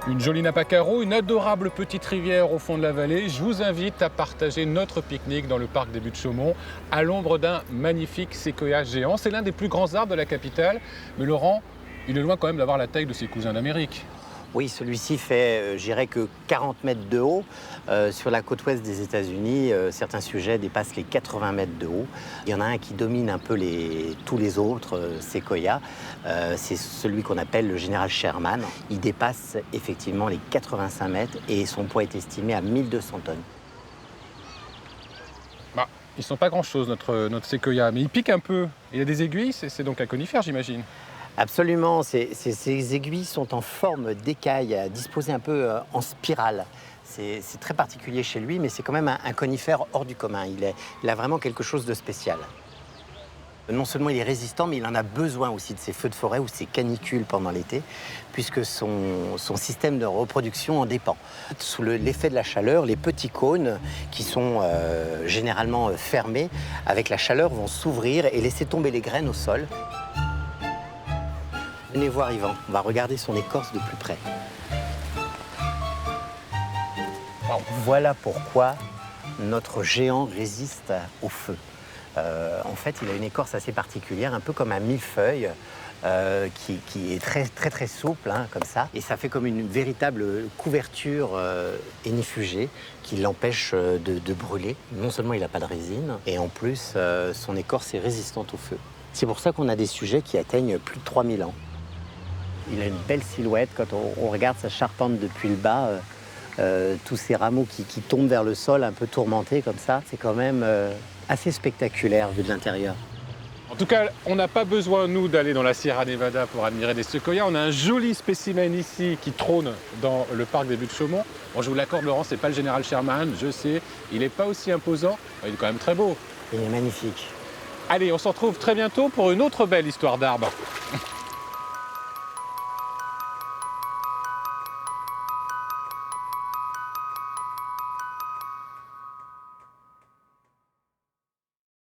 Une jolie nappe à carreaux, une adorable petite rivière au fond de la vallée. Je vous invite à partager notre pique-nique dans le parc des Buttes-Chaumont, à l'ombre d'un magnifique séquoia géant. C'est l'un des plus grands arbres de la capitale. Mais Laurent, il est loin quand même d'avoir la taille de ses cousins d'Amérique. Oui, celui-ci fait, je dirais que 40 mètres de haut. Sur la côte ouest des États-Unis, certains sujets dépassent les 80 mètres de haut. Il y en a un qui domine un peu tous les autres séquoias. C'est celui qu'on appelle le général Sherman. Il dépasse effectivement les 85 mètres et son poids est estimé à 1200 tonnes. Bah, ils sont pas grand-chose, notre séquoia, mais il pique un peu. Il a des aiguilles, c'est donc un conifère, j'imagine. Absolument, ces aiguilles sont en forme d'écaille, disposées un peu en spirale. C'est très particulier chez lui, mais c'est quand même un conifère hors du commun. Il a vraiment quelque chose de spécial. Non seulement il est résistant, mais il en a besoin aussi de ces feux de forêt ou ces canicules pendant l'été, puisque son système de reproduction en dépend. Sous l'effet de la chaleur, les petits cônes, qui sont généralement fermés, avec la chaleur vont s'ouvrir et laisser tomber les graines au sol. Venez voir Yvan, on va regarder son écorce de plus près. Voilà pourquoi notre géant résiste au feu. En fait, il a une écorce assez particulière, un peu comme un millefeuille, qui est très souple, hein, comme ça. Et ça fait comme une véritable couverture énifugée qui l'empêche de brûler. Non seulement il n'a pas de résine, et en plus, son écorce est résistante au feu. C'est pour ça qu'on a des sujets qui atteignent plus de 3000 ans. Il a une belle silhouette quand on regarde sa charpente depuis le bas. Tous ces rameaux qui tombent vers le sol, un peu tourmentés comme ça, c'est quand même assez spectaculaire vu de l'intérieur. En tout cas, on n'a pas besoin, nous, d'aller dans la Sierra Nevada pour admirer des séquoias. On a un joli spécimen ici qui trône dans le parc des Buttes-Chaumont. Bon, je vous l'accorde, Laurent, c'est pas le général Sherman, je sais. Il n'est pas aussi imposant, mais il est quand même très beau. Il est magnifique. Allez, on se retrouve très bientôt pour une autre belle histoire d'arbre.